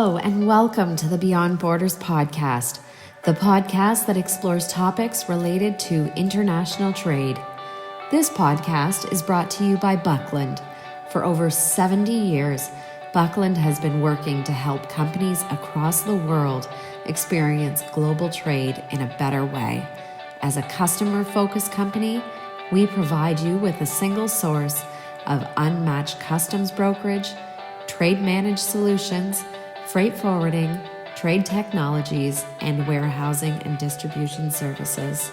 Hello, and welcome to the Beyond Borders podcast, the podcast that explores topics related to international trade. This podcast is brought to you by Buckland. For over 70 years, Buckland has been working to help companies across the world experience global trade in a better way. As a customer-focused company, we provide you with a single source of unmatched customs brokerage, trade managed solutions, freight forwarding, trade technologies, and warehousing and distribution services.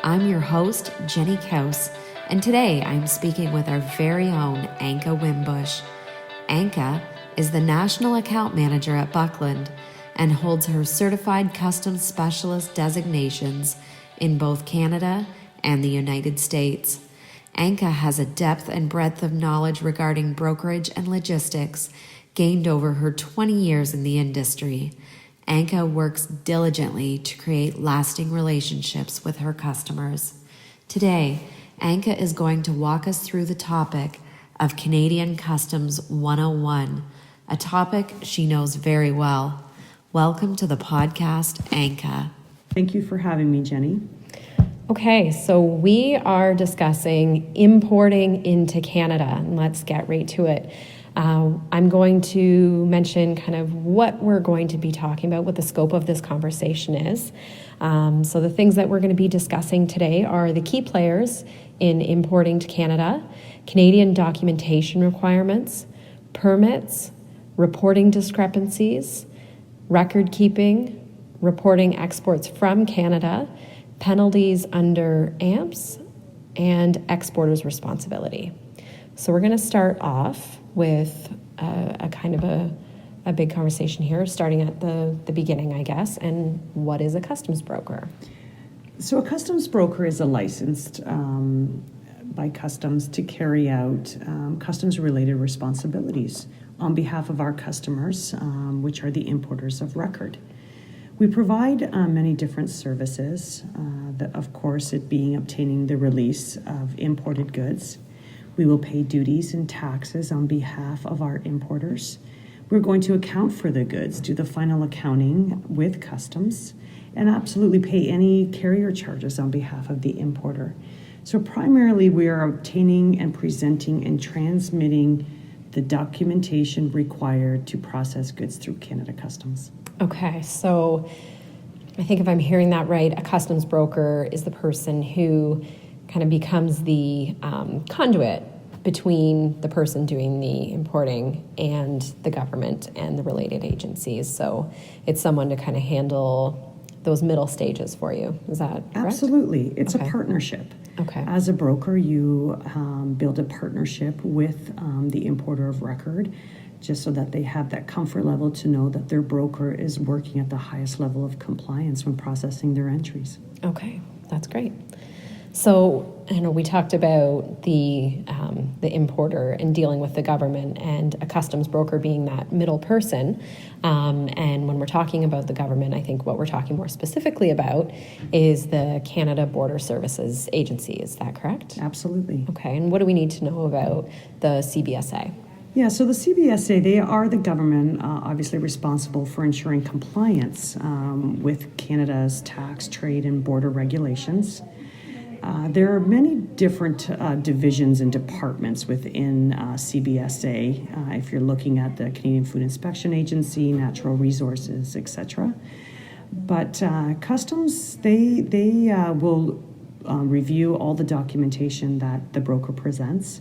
I'm your host, Jenny Kaus, and today I'm speaking with our very own Anka Wimbush. Anka is the National Account Manager at Buckland and holds her Certified Customs Specialist designations in both Canada and the United States. Anka has a depth and breadth of knowledge regarding brokerage and logistics gained over her 20 years in the industry. Anka works diligently to create lasting relationships with her customers. Today, Anka is going to walk us through the topic of Canadian Customs 101, a topic she knows very well. Welcome to the podcast, Anka. Thank you for having me, Jenny. Okay, so we are discussing importing into Canada, and let's get right to it. I'm going to mention kind of what we're going to be talking about, what the scope of this conversation is. So the things that we're going to be discussing today are the key players in importing to Canada, Canadian documentation requirements, permits, reporting discrepancies, record keeping, reporting exports from Canada, penalties under AMPS, and exporters' responsibility. So we're going to start off with a kind of a big conversation here, starting at the beginning, I guess. And what is a customs broker? So a customs broker is a licensed by customs to carry out customs-related responsibilities on behalf of our customers, which are the importers of record. We provide many different services, of course, it being obtaining the release of imported goods. We will pay duties and taxes on behalf of our importers. We're going to account for the goods, do the final accounting with customs, and absolutely pay any carrier charges on behalf of the importer. So primarily we are obtaining and presenting and transmitting the documentation required to process goods through Canada Customs. Okay, so I think if I'm hearing that right, a customs broker is the person who kind of becomes the conduit between the person doing the importing and the government and the related agencies. So it's someone to kind of handle those middle stages for you. Is that correct? Absolutely. It's a partnership. Okay. As a broker, you build a partnership with the importer of record, just so that they have that comfort level to know that their broker is working at the highest level of compliance when processing their entries. Okay, that's great. So, we talked about the importer and dealing with the government and a customs broker being that middle person. And when we're talking about the government, I think what we're talking more specifically about is the Canada Border Services Agency. Is that correct? Absolutely. Okay, and what do we need to know about the Cbsa? Yeah, so the Cbsa, they are the government obviously responsible for ensuring compliance with Canada's tax, trade, and border regulations. There are many different divisions and departments within Cbsa. If you're looking at the Canadian Food Inspection Agency, Natural Resources, etc. But Customs, they will review all the documentation that the broker presents.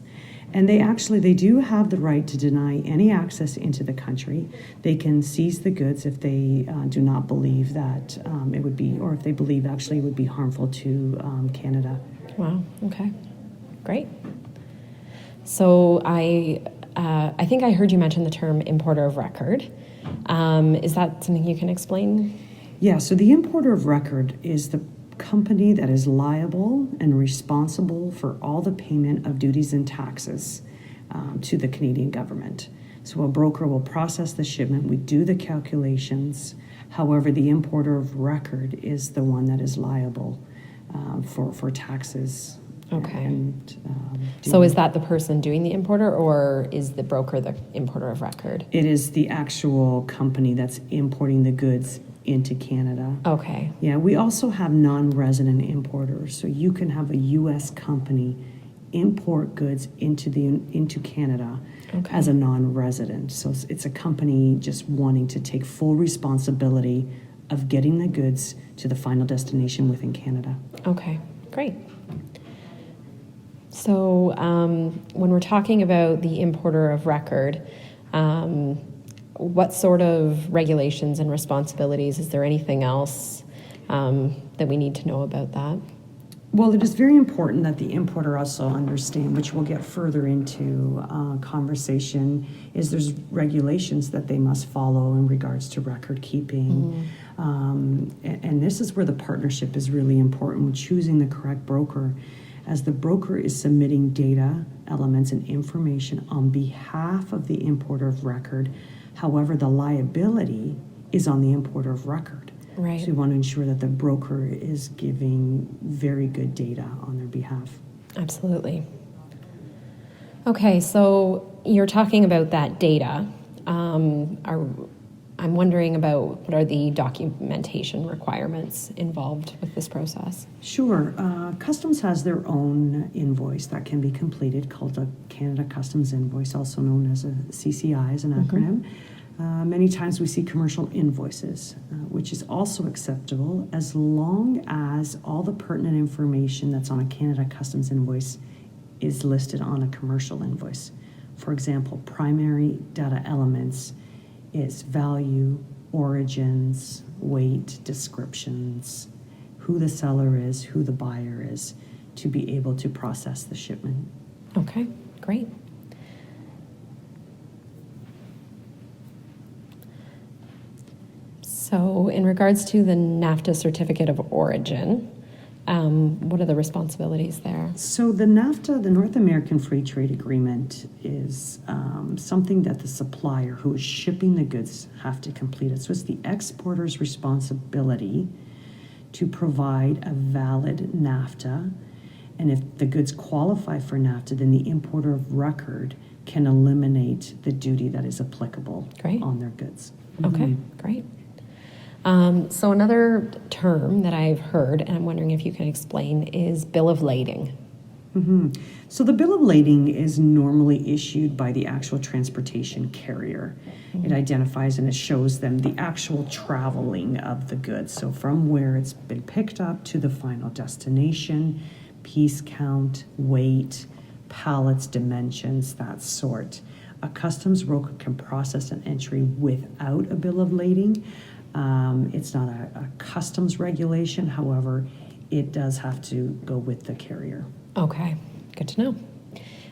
And they do have the right to deny any access into the country. They can seize the goods if they do not believe that it would be, or if they believe actually it would be harmful to Canada. Wow. Okay. Great. So I think I heard you mention the term importer of record. Is that something you can explain? Yeah. So the importer of record is the company that is liable and responsible for all the payment of duties and taxes to the Canadian government. So a broker will process the shipment, we do the calculations. However, the importer of record is the one that is liable for taxes Okay. Do So is that the person doing the importer, or is the broker the importer of record? It is the actual company that's importing the goods into Canada. Okay. Yeah, we also have non-resident importers. So you can have a U.S. company import goods into Canada Okay. as a non-resident. So it's a company just wanting to take full responsibility of getting the goods to the final destination within Canada. Okay, great. So when we're talking about the importer of record, what sort of regulations and responsibilities? Is there anything else that we need to know about that? Well, it is very important that the importer also understand, which we'll get further into conversation, is there's regulations that they must follow in regards to record keeping. And this is where the partnership is really important with choosing the correct broker, as the broker is submitting data, elements, and information on behalf of the importer of record. However, the liability is on the importer of record. Right. So we want to ensure that the broker is giving very good data on their behalf. Absolutely. Okay, so you're talking about that data. I'm wondering about what are the documentation requirements involved with this process? Sure. Customs has their own invoice that can be completed called the Canada Customs Invoice, also known as a CCI as an acronym. Many times we see commercial invoices, which is also acceptable as long as all the pertinent information that's on a Canada Customs Invoice is listed on a commercial invoice. For example, primary data elements is value, origins, weight, descriptions, who the seller is, who the buyer is, to be able to process the shipment. Okay, great. So in regards to the Nafta Certificate of Origin, what are the responsibilities there? So the NAFTA, the North American Free Trade Agreement, is something that the supplier who is shipping the goods have to complete it. So it's the exporter's responsibility to provide a valid NAFTA. And if the goods qualify for NAFTA, then the importer of record can eliminate the duty that is applicable Great. on their goods. Okay, great. So another term that I've heard, and I'm wondering if you can explain, is bill of lading. So the bill of lading is normally issued by the actual transportation carrier. It identifies and it shows them the actual traveling of the goods. So from where it's been picked up to the final destination, piece count, weight, pallets, dimensions, that sort. A customs broker can process an entry without a bill of lading. It's not a customs regulation, however, it does have to go with the carrier. Okay, good to know.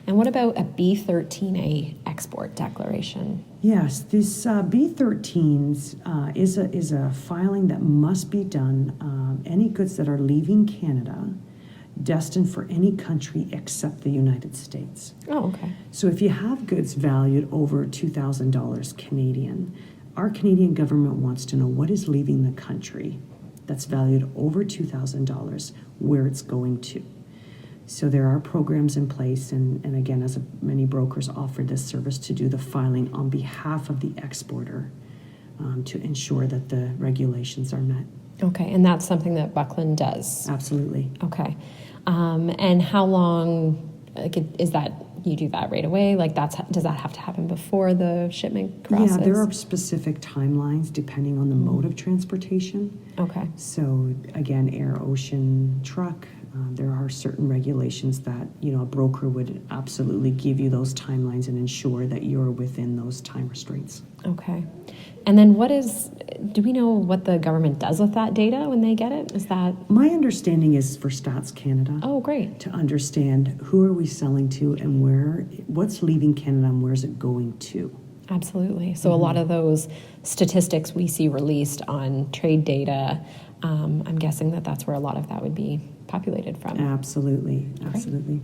And what about a B13A export declaration? Yes, this B13s is a filing that must be done. Any goods that are leaving Canada, destined for any country except the United States. Oh, okay. So if you have goods valued over $2,000 Canadian, our Canadian government wants to know what is leaving the country that's valued over $2,000, where it's going to. So there are programs in place, and again, as many brokers offer this service to do the filing on behalf of the exporter to ensure that the regulations are met. Okay, and that's something that Buckland does? Absolutely. Okay. And how long, is that, you do that right away? Like does that have to happen before the shipment crosses? Yeah, there are specific timelines depending on the mode of transportation. Okay. So again, air, ocean, truck, there are certain regulations that, a broker would absolutely give you those timelines and ensure that you're within those time restraints. Okay. And then do we know what the government does with that data when they get it? Is that? My understanding is for Stats Canada. Oh, great. To understand who are we selling to and what's leaving Canada and where's it going to. Absolutely. So a lot of those statistics we see released on trade data, I'm guessing that's where a lot of that would be populated from. Absolutely. Absolutely.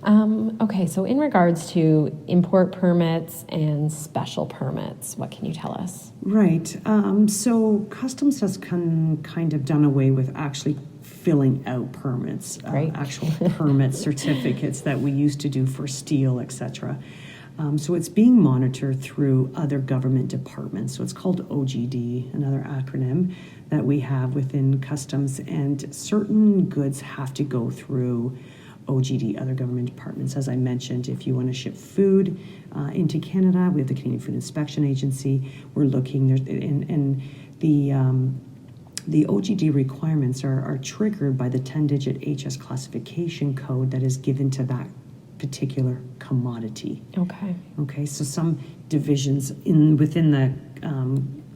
Okay, so in regards to import permits and special permits, what can you tell us? Right. So Customs has kind of done away with actually filling out permits, Right. actual permit certificates that we used to do for steel, etc. So it's being monitored through other government departments. So it's called OGD, another acronym that we have within customs, and certain goods have to go through OGD, other government departments. As I mentioned, if you want to ship food into Canada, we have the Canadian Food Inspection Agency. We're looking there, and the OGD requirements are triggered by the 10-digit HS classification code that is given to that particular commodity. Okay, so some divisions within the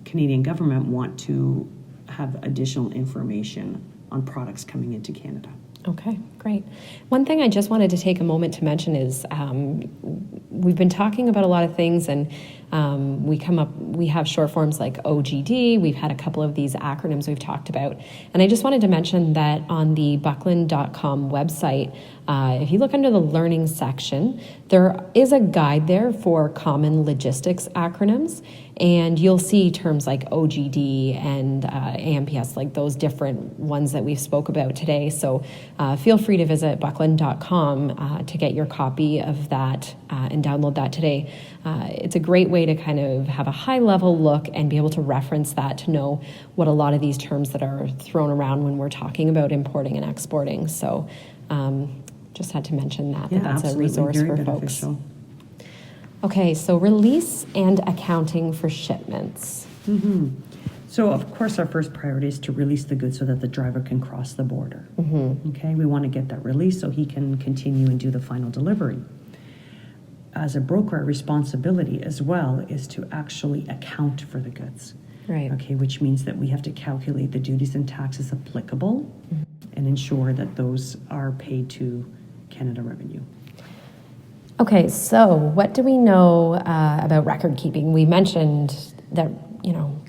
Canadian government want to have additional information on products coming into Canada. Okay, great. One thing I just wanted to take a moment to mention is we've been talking about a lot of things, and we have short forms like OGD. We've had a couple of these acronyms we've talked about. And I just wanted to mention that on the buckland.com website, if you look under the learning section, there is a guide there for common logistics acronyms, and you'll see terms like OGD and AMPS, like those different ones that we've spoke about today. So feel free to visit buckland.com to get your copy of that and download that today. It's a great way to kind of have a high-level look and be able to reference that to know what a lot of these terms that are thrown around when we're talking about importing and exporting. So just had to mention that that's a resource for folks. Okay, so release and accounting for shipments. Mm-hmm. So, of course, our first priority is to release the goods so that the driver can cross the border. Mm-hmm. Okay, we want to get that release so he can continue and do the final delivery. As a broker, our responsibility as well is to actually account for the goods. Right. Okay, which means that we have to calculate the duties and taxes applicable and ensure that those are paid to Canada Revenue. Okay, so what do we know about record keeping? We mentioned that,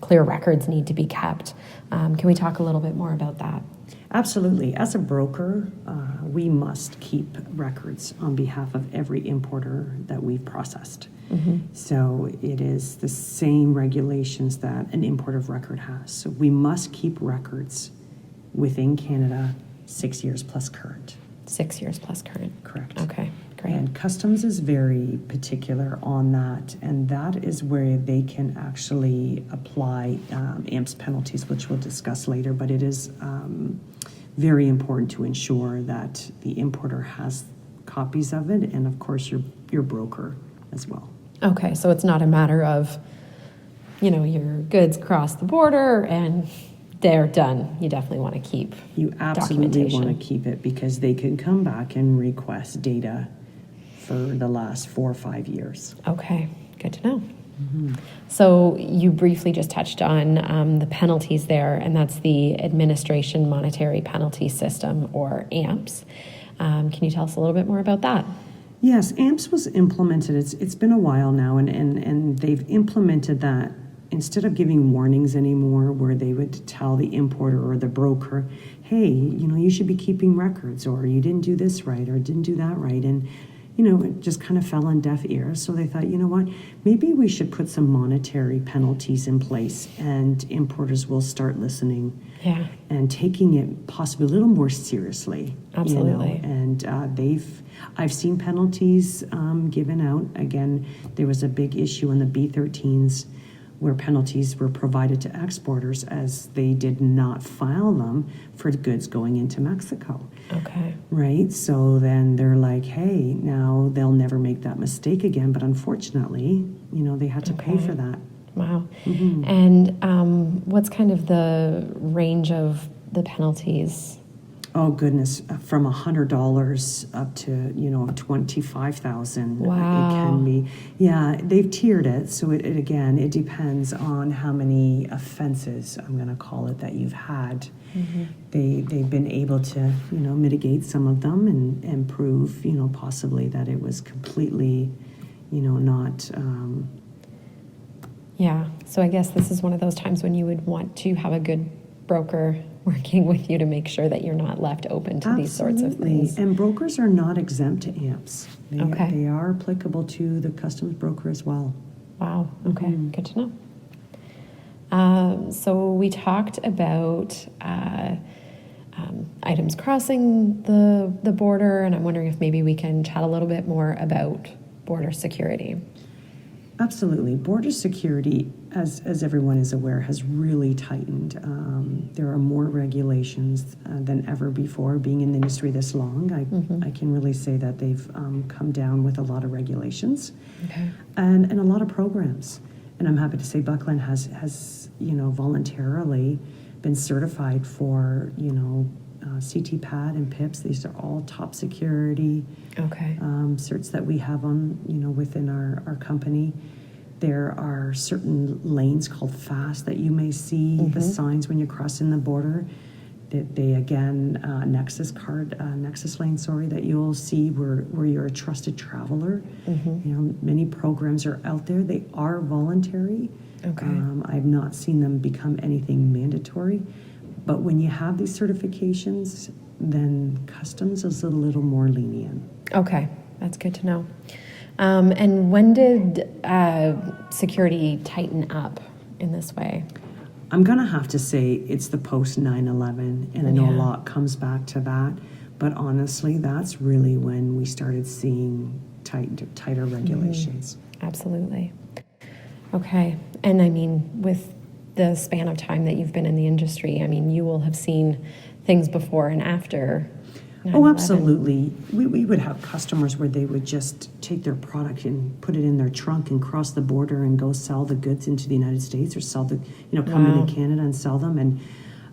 clear records need to be kept. Can we talk a little bit more about that? Absolutely. As a broker, we must keep records on behalf of every importer that we've processed. Mm-hmm. So it is the same regulations that an import of record has. So we must keep records within Canada 6 years plus current. 6 years plus current. Correct. Okay, great. And customs is very particular on that, and that is where they can actually apply AMPS penalties, which we'll discuss later, but it is very important to ensure that the importer has copies of it, and of course your broker as well. Okay, so it's not a matter of, your goods cross the border and they're done. You definitely want to keep You absolutely want to keep it because they can come back and request data for the last 4 or 5 years. Okay, good to know. Mm-hmm. So you briefly just touched on the penalties there, and that's the Administration Monetary Penalty System, or AMPS. Can you tell us a little bit more about that? Yes, AMPS was implemented. It's been a while now, and they've implemented that. Instead of giving warnings anymore where they would tell the importer or the broker, hey, you should be keeping records, or you didn't do this right, or didn't do that right. And, it just kind of fell on deaf ears. So they thought, what, maybe we should put some monetary penalties in place, and importers will start listening and taking it possibly a little more seriously. Absolutely. And I've seen penalties given out. Again, there was a big issue in the B13s where penalties were provided to exporters as they did not file them for goods going into Mexico. Okay. Right? So then they're like, hey, now they'll never make that mistake again. But unfortunately, they had to pay for that. Wow. Mm-hmm. And what's kind of the range of the penalties? Oh goodness, from $100 up to $25,000. Wow. It can be. Yeah, they've tiered it, so it again it depends on how many offenses, I'm going to call it, that you've had. Mm-hmm. They've been able to mitigate some of them and prove possibly that it was completely not. Yeah. So I guess this is one of those times when you would want to have a good broker working with you to make sure that you're not left open to these sorts of things. And brokers are not exempt to AMPS. Okay. They are applicable to the customs broker as well. Wow. Okay. Mm-hmm. Good to know. So we talked about items crossing the border, and I'm wondering if maybe we can chat a little bit more about border security. Absolutely. Border security, as everyone is aware, has really tightened. There are more regulations than ever before. Being in the industry this long, I can really say that they've come down with a lot of regulations and a lot of programs. And I'm happy to say Buckland has voluntarily been certified for Ctpat and Pips. These are all top security certs that we have on within our company. There are certain lanes called fast that you may see the signs when you're crossing the border. They again Nexus lane, that you'll see where you're a trusted traveler. Many programs are out there. They are voluntary. I've not seen them become anything mandatory. But when you have these certifications, then customs is a little more lenient. Okay, that's good to know. And when did security tighten up in this way? I'm going to have to say it's the post 9/11, and I know a lot comes back to that. But honestly, that's really when we started seeing tighter regulations. Absolutely. Okay. And I mean, with the span of time that you've been in the industry, I mean, you will have seen things before and after 9/11. Oh, absolutely. We would have customers where they would just take their product and put it in their trunk and cross the border and go sell the goods into the United States, or come into Canada and sell them. And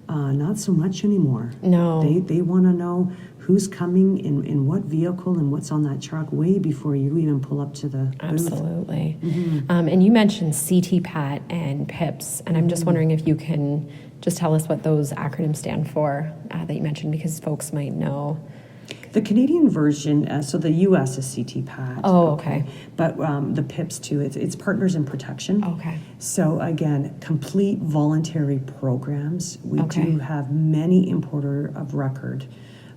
not so much anymore. No. They want to know who's coming in what vehicle and what's on that truck way before you even pull up to the booth. Absolutely. And you mentioned Ctpat and Pips, and I'm just wondering if you can just tell us what those acronyms stand for that you mentioned, because folks might know. The Canadian version, so the U.S. is Ctpat. Oh, okay. But the Pips too, it's Partners in Protection. Okay. So again, complete voluntary programs. We do have many importer of record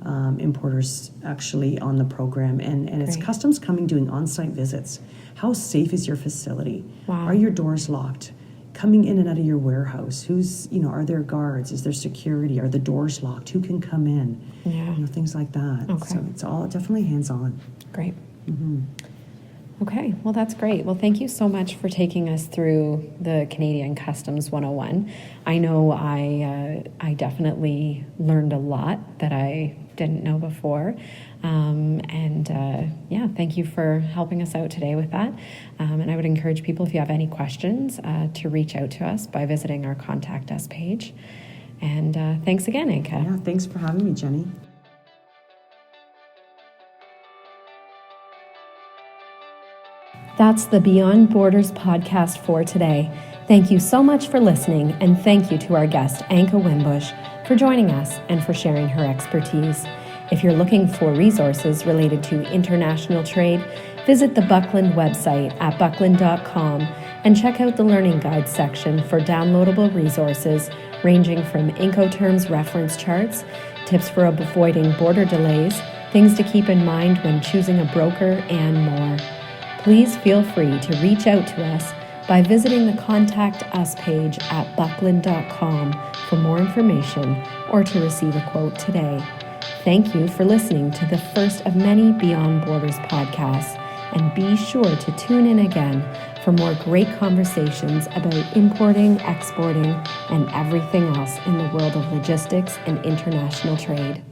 importers actually on the program, and it's customs coming doing on-site visits. How safe is your facility? Wow. Are your doors locked? Coming in and out of your warehouse, who's are there guards? Is there security? Are the doors locked? Who can come in? Things like that. Okay. So it's all definitely hands-on. Great. Okay, well, that's great. Well, thank you so much for taking us through the Canadian Customs 101. I know I definitely learned a lot that I didn't know before. Thank you for helping us out today with that. And I would encourage people, if you have any questions, to reach out to us by visiting our Contact Us page. And thanks again, Anka. Yeah, thanks for having me, Jenny. That's the Beyond Borders podcast for today. Thank you so much for listening, and thank you to our guest, Anka Wimbush, for joining us and for sharing her expertise. If you're looking for resources related to international trade, visit the Buckland website at buckland.com and check out the Learning Guide section for downloadable resources ranging from Incoterms reference charts, tips for avoiding border delays, things to keep in mind when choosing a broker, and more. Please feel free to reach out to us by visiting the Contact Us page at buckland.com for more information or to receive a quote today. Thank you for listening to the first of many Beyond Borders podcasts, and be sure to tune in again for more great conversations about importing, exporting, and everything else in the world of logistics and international trade.